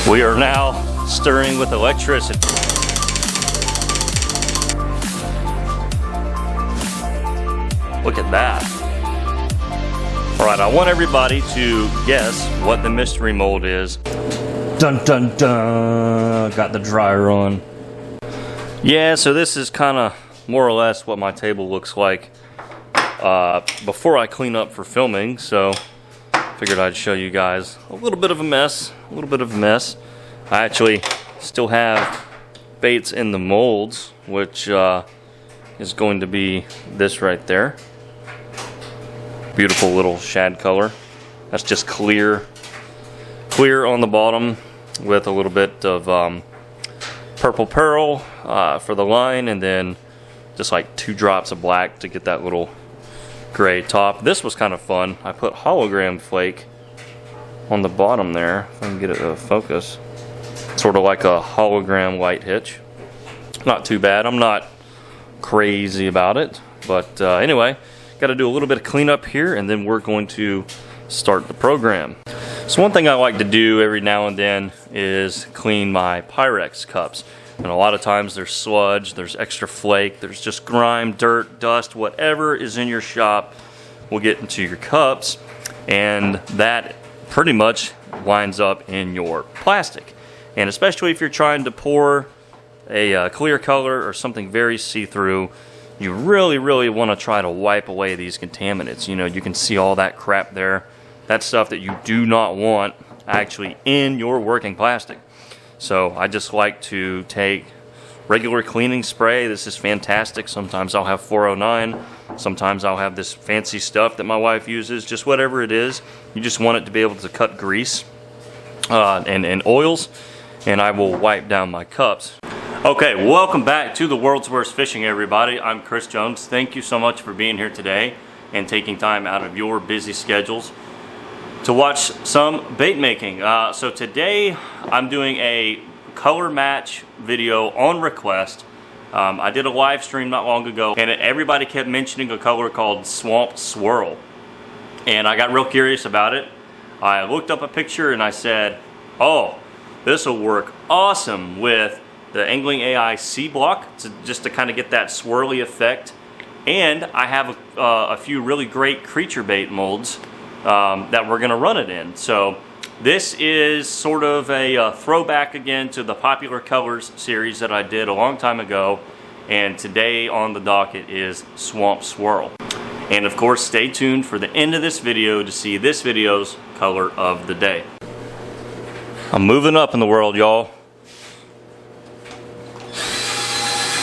We are now stirring with electricity. Look at that. All right, I want everybody to guess what the mystery mold is. Dun dun dun, got the dryer on. Yeah, so this is kind of more or less what my table looks like before I clean up for filming, so figured I'd show you guys a little bit of a mess, I actually still have baits in the molds, which is going to be this right there. Beautiful little shad color. That's just clear on the bottom with a little bit of purple pearl for the line, and then just like 2 drops of black to get that little gray top. This was kind of fun. I put hologram flake on the bottom there, if I can get it to focus. Sort of like a hologram light hitch. Not too bad. I'm not crazy about it, but anyway, got to do a little bit of cleanup here, and then we're going to start the program. So one thing I like to do every now and then is clean my Pyrex cups. And a lot of times there's sludge, there's extra flake, there's just grime, dirt, dust, whatever is in your shop will get into your cups, and that pretty much winds up in your plastic. And especially if you're trying to pour a clear color or something very see-through, you really want to try to wipe away these contaminants. You know, you can see all that crap there. That's stuff that you do not want actually in your working plastic. So I just like to take regular cleaning spray. This is fantastic. Sometimes I'll have 409. Sometimes I'll have this fancy stuff that my wife uses. Just whatever it is. You just want it to be able to cut grease and oils. And I will wipe down my cups. Okay, welcome back to the world's worst fishing, everybody. I'm Chris Jones. Thank you so much for being here today and taking time out of your busy schedules to watch some bait making. So today I'm doing a color match video on request. I did a live stream not long ago, and everybody kept mentioning a color called Swamp Swirl. And I got real curious about it. I looked up a picture and I said, oh, this will work awesome with the Angling AI C block, just to kind of get that swirly effect. And I have a few really great creature bait molds that we're going to run it in. So this is sort of a throwback again to the Popular Colors series that I did a long time ago, and today on the docket is Swamp Swirl. And of course, stay tuned for the end of this video to see this video's color of the day. I'm moving up in the world, y'all.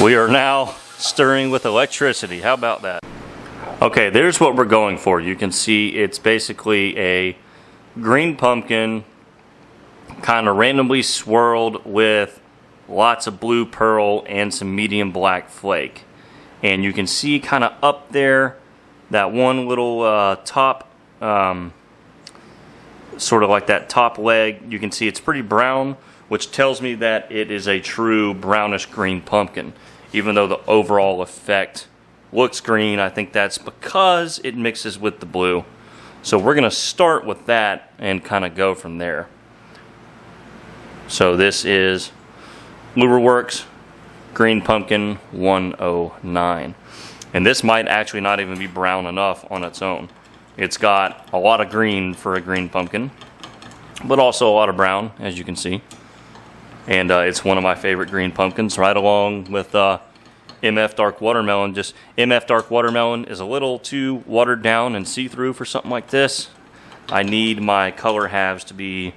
We are now stirring with electricity. How about that? Okay, there's what we're going for. You can see it's basically a green pumpkin kind of randomly swirled with lots of blue pearl and some medium black flake. And you can see kind of up there that one little top, sort of like that top leg. You can see it's pretty brown, which tells me that it is a true brownish green pumpkin. Even though the overall effect looks green, I think that's because it mixes with the blue. So we're going to start with that and kind of go from there. So this is Lubraworks Green Pumpkin 109. And this might actually not even be brown enough on its own. It's got a lot of green for a green pumpkin, but also a lot of brown, as you can see. And it's one of my favorite green pumpkins, right along with MF Dark Watermelon. Just MF Dark Watermelon is a little too watered down and see-through for something like this. I need my color halves to be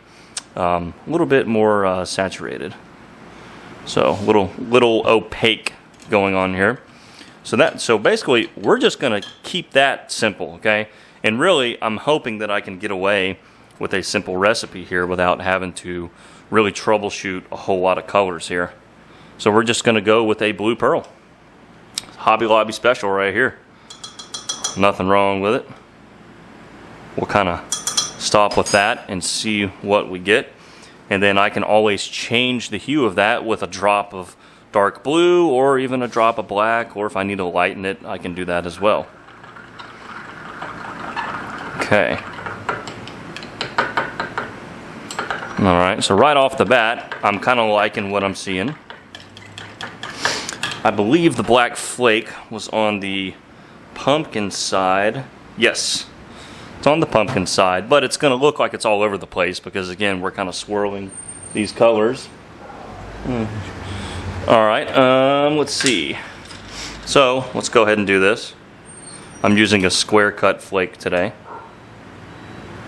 a little bit more saturated. So little opaque going on here. So basically we're just gonna keep that simple, okay? And really I'm hoping that I can get away with a simple recipe here without having to really troubleshoot a whole lot of colors here. So we're just gonna go with a blue pearl. Hobby Lobby special right here. Nothing wrong with it. We'll kind of stop with that and see what we get. And then I can always change the hue of that with a drop of dark blue or even a drop of black, or if I need to lighten it, I can do that as well. Okay. Alright, so right off the bat, I'm kind of liking what I'm seeing. I believe the black flake was on the pumpkin side. Yes, it's on the pumpkin side, but it's going to look like it's all over the place because, again, we're kind of swirling these colors. Alright, let's see. So, let's go ahead and do this. I'm using a square cut flake today.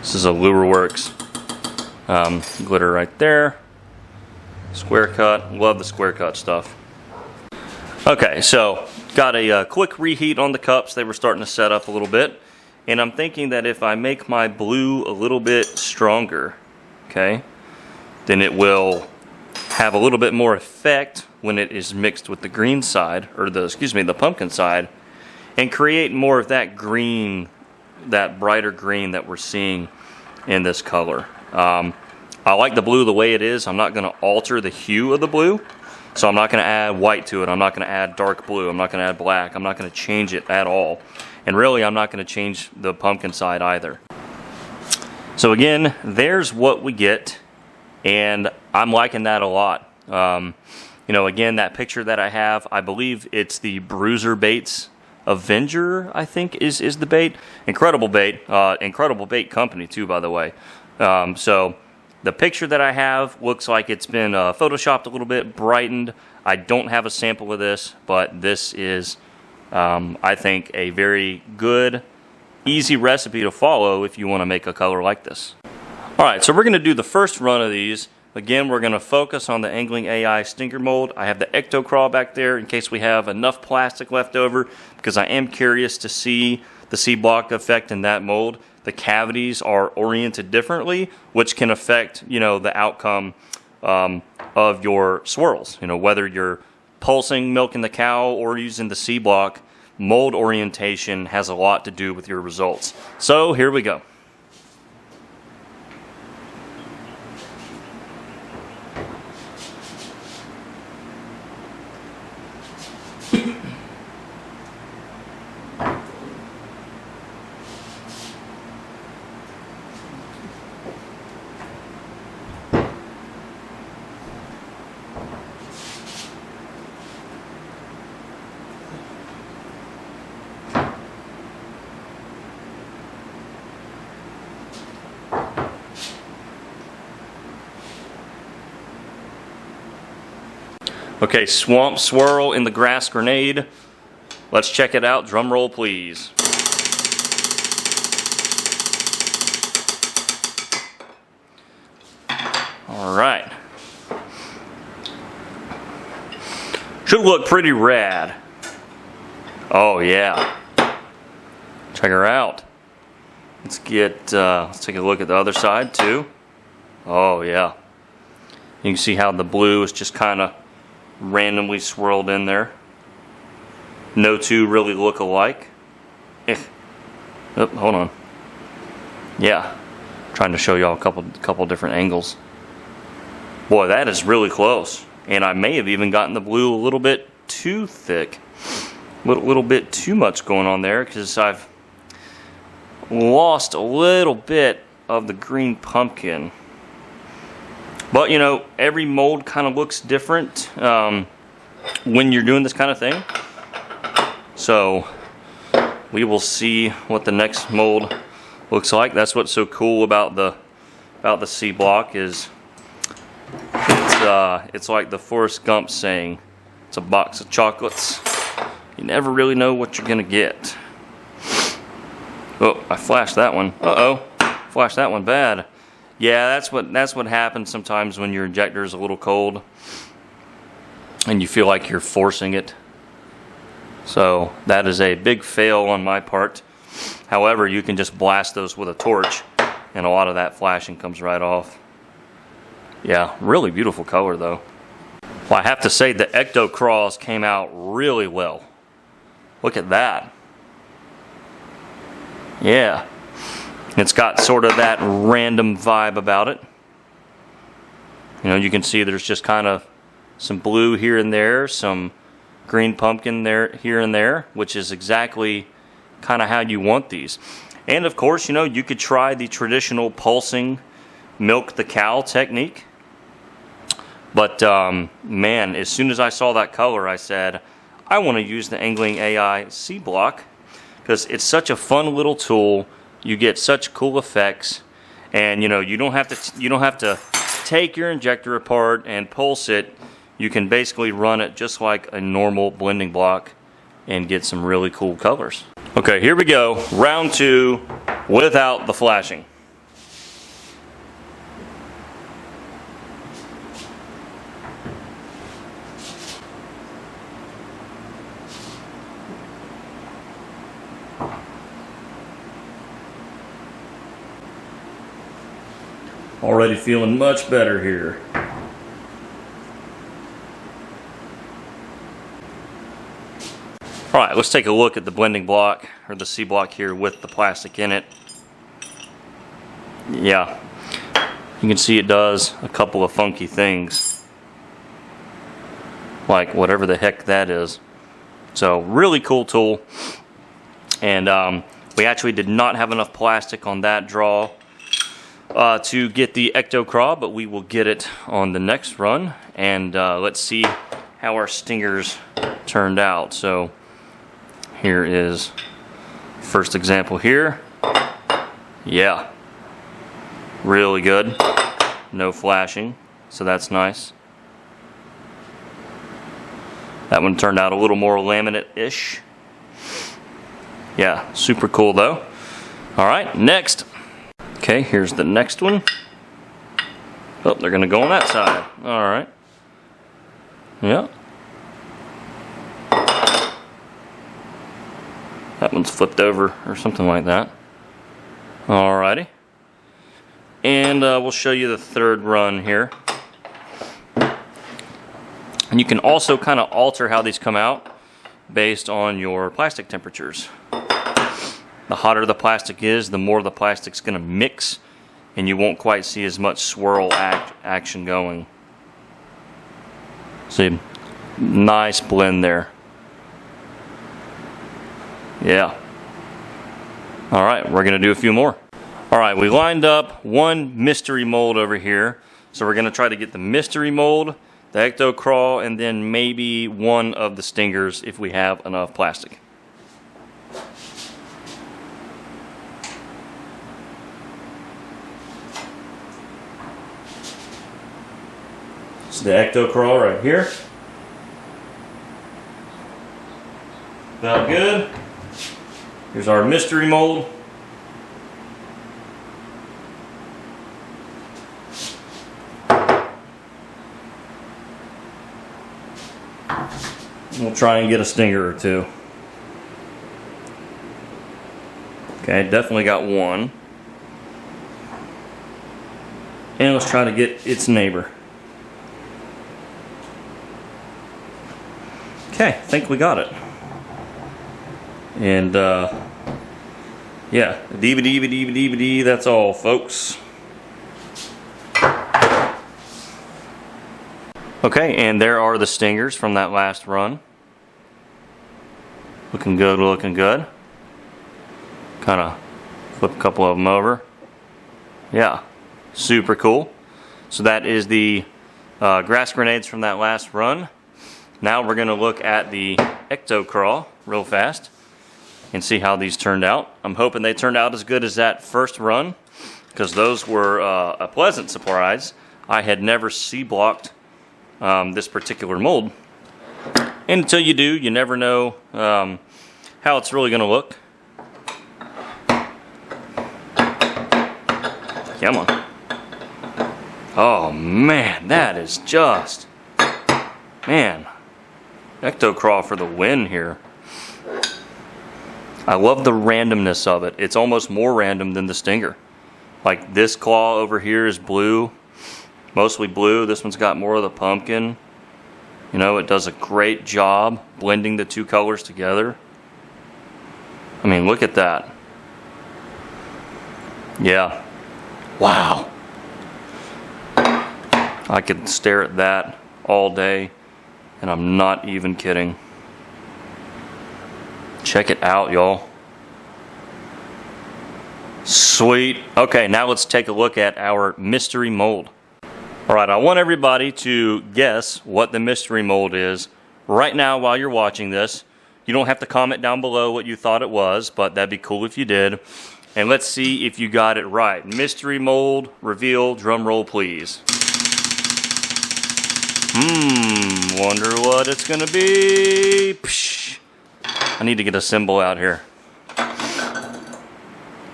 This is a Lubraworks glitter right there. Square cut, love the square cut stuff. Okay, so got a quick reheat on the cups. They were starting to set up a little bit. And I'm thinking that if I make my blue a little bit stronger, okay, then it will have a little bit more effect when it is mixed with the green side, or the pumpkin side, and create more of that green, that brighter green that we're seeing in this color. I like the blue the way it is. I'm not going to alter the hue of the blue, so I'm not going to add white to it. I'm not going to add dark blue. I'm not going to add black. I'm not going to change it at all. And really, I'm not going to change the pumpkin side either. So again, there's what we get, and I'm liking that a lot. You know, again, that picture that I have, I believe it's the Bruiser Baits Avenger, I think, is the bait. Incredible bait. Incredible bait company, too, by the way. So the picture that I have looks like it's been photoshopped a little bit, brightened. I don't have a sample of this, but this is, I think, a very good, easy recipe to follow if you want to make a color like this. Alright, so we're going to do the first run of these. Again, we're going to focus on the Angling AI Stinker mold. I have the Ecto Craw back there in case we have enough plastic left over, because I am curious to see the C-block effect in that mold. The cavities are oriented differently, which can affect, you know, the outcome of your swirls. You know, whether you're pulsing, milking the cow, or using the C-block, mold orientation has a lot to do with your results. So here we go. Okay, Swamp Swirl in the Grass Grenade. Let's check it out. Drum roll, please. Alright. Should look pretty rad. Oh, yeah. Check her out. Let's take a look at the other side, too. Oh, yeah. You can see how the blue is just kind of randomly swirled in there. No two really look alike. Oh, hold on. Yeah, trying to show y'all a couple different angles. Boy, that is really close. And I may have even gotten the blue a little bit too thick. Little bit too much going on there, because I've lost a little bit of the green pumpkin. But, you know, every mold kind of looks different when you're doing this kind of thing. So we will see what the next mold looks like. That's what's so cool about the C block is it's like the Forrest Gump saying, it's a box of chocolates. You never really know what you're gonna get. Oh, I flashed that one. Uh-oh, flashed that one bad. Yeah, that's what happens sometimes when your injector is a little cold and you feel like you're forcing it. So that is a big fail on my part. However, you can just blast those with a torch and a lot of that flashing comes right off. Yeah, really beautiful color though. Well, I have to say the Ecto Craws came out really well. Look at that. Yeah. It's got sort of that random vibe about it. You know, you can see there's just kind of some blue here and there, some green pumpkin there, here and there, which is exactly kind of how you want these. And of course, you know, you could try the traditional pulsing milk the cow technique. But man, as soon as I saw that color, I said, I want to use the Angling AI C block because it's such a fun little tool. You get such cool effects, and you know, you don't have to take your injector apart and pulse it. You can basically run it just like a normal blending block and get some really cool colors. Okay, here we go. Round 2 without the flashing. Already feeling much better here. Alright, let's take a look at the blending block, or the C block here with the plastic in it. Yeah, you can see it does a couple of funky things. Like whatever the heck that is. So, really cool tool. And we actually did not have enough plastic on that draw to get the Ecto Craw, but we will get it on the next run. And let's see how our stingers turned out. So, here is first example here. Yeah, really good. No flashing, so that's nice. That one turned out a little more laminate-ish. Yeah, super cool though. Alright, next. Okay, here's the next one. Oh, they're gonna go on that side. Alright. Yeah. That one's flipped over or something like that. Alrighty. And we'll show you the third run here. And you can also kind of alter how these come out based on your plastic temperatures. The hotter the plastic is, the more the plastic's going to mix, and you won't quite see as much swirl action going. See, nice blend there. Yeah. Alright, we're going to do a few more. Alright, we lined up one mystery mold over here. So we're going to try to get the mystery mold, the Ecto Craw, and then maybe one of the stingers if we have enough plastic. It's the Ecto Craw right here. About good. Here's our mystery mold. We'll try and get a stinger or two. Okay, definitely got one. And let's try to get its neighbor. Okay, I think we got it. And yeah, DVD, that's all, folks. Okay, and there are the stingers from that last run. Looking good, looking good. Kind of flip a couple of them over. Yeah, super cool. So that is the grass grenades from that last run. Now we're going to look at the Ecto Craw real fast and see how these turned out. I'm hoping they turned out as good as that first run, because those were a pleasant surprise. I had never C-blocked this particular mold. And until you do, you never know how it's really going to look. Come on. Oh man, that is just, man, Ecto Craw for the win here. I love the randomness of it. It's almost more random than the stinger. Like this claw over here is blue, mostly blue. This one's got more of the pumpkin. You know, it does a great job blending the two colors together. I mean, look at that. Yeah. Wow. I could stare at that all day, and I'm not even kidding. Check it out, y'all. Sweet. Okay, now let's take a look at our mystery mold. Alright, I want everybody to guess what the mystery mold is right now while you're watching this. You don't have to comment down below what you thought it was, but that'd be cool if you did. And let's see if you got it right. Mystery mold reveal, drum roll please. Wonder what it's gonna be. Psh. I need to get a symbol out here.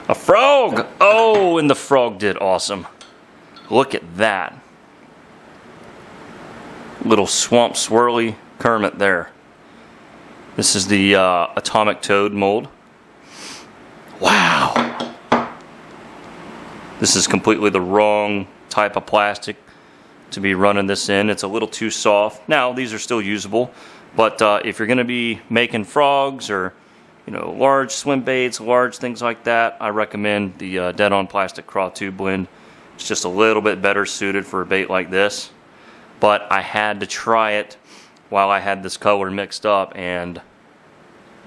A frog! Oh, and the frog did awesome. Look at that. Little swamp swirly Kermit there. This is the atomic toad mold. Wow. This is completely the wrong type of plastic to be running this in. It's a little too soft. Now, these are still usable, but if you're going to be making frogs or large swim baits, large things like that, I recommend the dead-on plastic craw tube blend. It's just a little bit better suited for a bait like this. But I had to try it while I had this color mixed up, and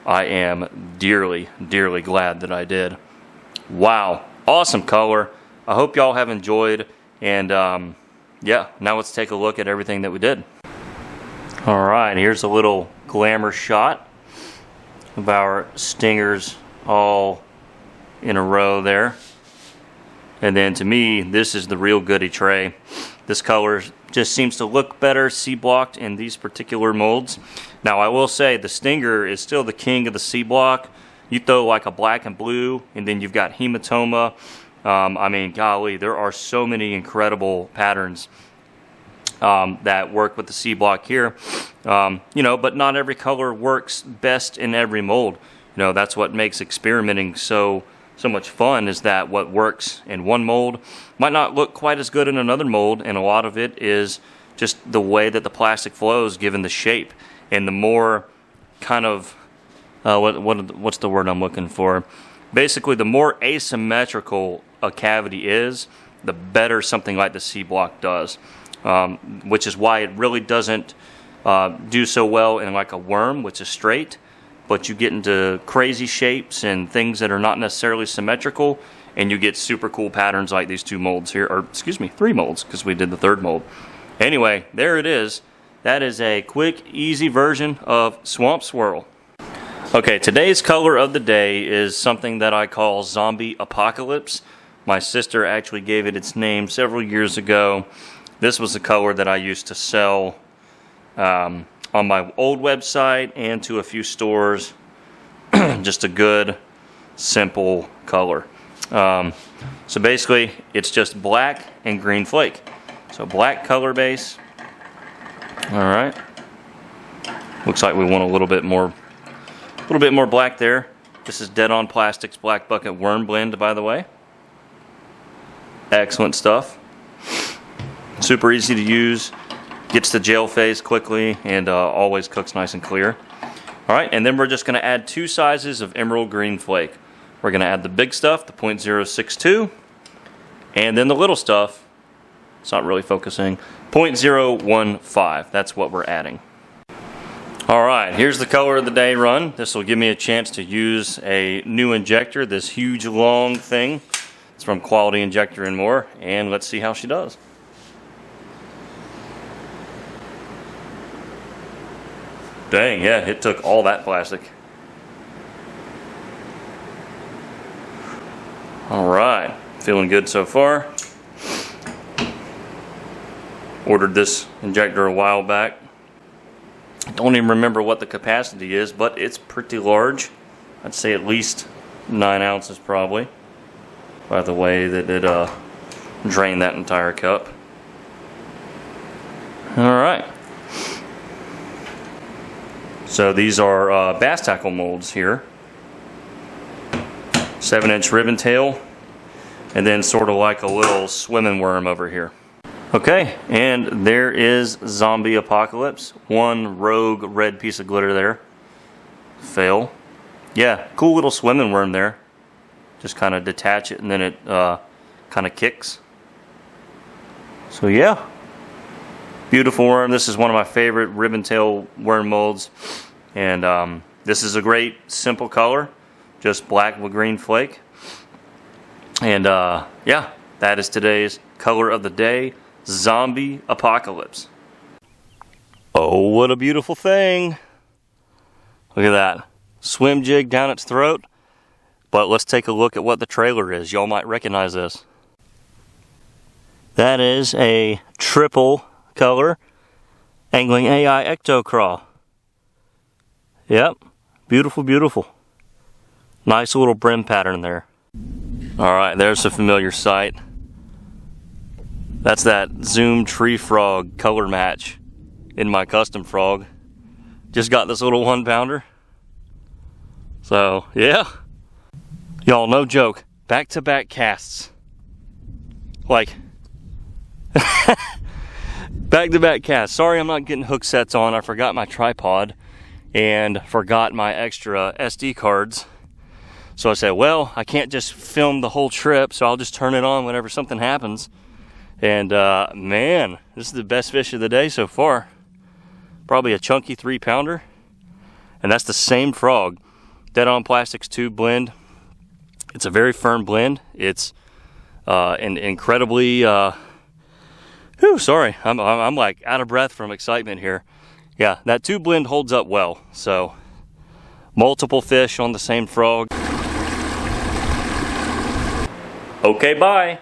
I am dearly, dearly glad that I did. Wow, awesome color. I hope y'all have enjoyed, and yeah, now let's take a look at everything that we did. Alright, here's a little glamour shot of our stingers all in a row there. And then to me, this is the real goodie tray. This color just seems to look better C-blocked in these particular molds. Now I will say the stinger is still the king of the C-block. You throw like a black and blue, and then you've got hematoma. I mean, golly, there are so many incredible patterns that work with the C-block here. But not every color works best in every mold. That's what makes experimenting so much fun, is that what works in one mold might not look quite as good in another mold, and a lot of it is just the way that the plastic flows given the shape. And the more kind of what's the word I'm looking for? Basically, the more asymmetrical a cavity is, the better something like the C-block does, which is why it really doesn't do so well in like a worm, which is straight. But you get into crazy shapes and things that are not necessarily symmetrical, and you get super cool patterns like these two molds here, or excuse me, 3 molds, because we did the 3rd mold. Anyway, there it is. That is a quick, easy version of Swamp Swirl. Okay, today's color of the day is something that I call Zombie Apocalypse. My sister actually gave it its name several years ago. This was a color that I used to sell on my old website and to a few stores. Just a good, simple color. So basically, it's just black and green flake. So black color base. All right. Looks like we want a little bit more black there. This is Dead On Plastics Black Bucket Worm Blend, by the way. Excellent stuff. Super easy to use. Gets the gel phase quickly, and always cooks nice and clear. Alright, and then we're just going to add 2 sizes of emerald green flake. We're going to add the big stuff, the .062, and then the little stuff, it's not really focusing, .015. That's what we're adding. Alright, here's the color of the day run. This will give me a chance to use a new injector, this huge long thing. It's from Quality Injector and More, and let's see how she does. Dang, yeah, it took all that plastic. Alright, feeling good so far. Ordered this injector a while back. Don't even remember what the capacity is, but it's pretty large. I'd say at least 9 ounces probably, by the way that it drained that entire cup. Alright. So these are bass tackle molds here. 7-inch ribbon tail, and then sort of like a little swimming worm over here. Okay, and there is Zombie Apocalypse. One rogue red piece of glitter there. Fail. Yeah, cool little swimming worm there. Just kind of detach it and then it kind of kicks. So yeah. Beautiful worm. This is one of my favorite ribbon tail worm molds. And this is a great simple color. Just black with green flake. And yeah, that is today's color of the day, Zombie Apocalypse. Oh, what a beautiful thing. Look at that. Swim jig down its throat. But let's take a look at what the trailer is. Y'all might recognize this. That is a triple color Angling AI Ecto Craw. Yep, beautiful, beautiful. Nice little brim pattern there. Alright, there's a familiar sight. That's that Zoom tree frog color match in my custom frog. Just got this little 1-pounder. So, yeah. Y'all, no joke. Back-to-back casts. Like, back-to-back casts. Sorry I'm not getting hook sets on. I forgot my tripod and forgot my extra SD cards. So I said, well, I can't just film the whole trip, so I'll just turn it on whenever something happens. And man, this is the best fish of the day so far. Probably a chunky 3-pounder. And that's the same frog. Dead On Plastics tube blend. It's a very firm blend. It's an incredibly sorry, I'm like out of breath from excitement here. Yeah, that tube blend holds up well. So multiple fish on the same frog. Okay, bye.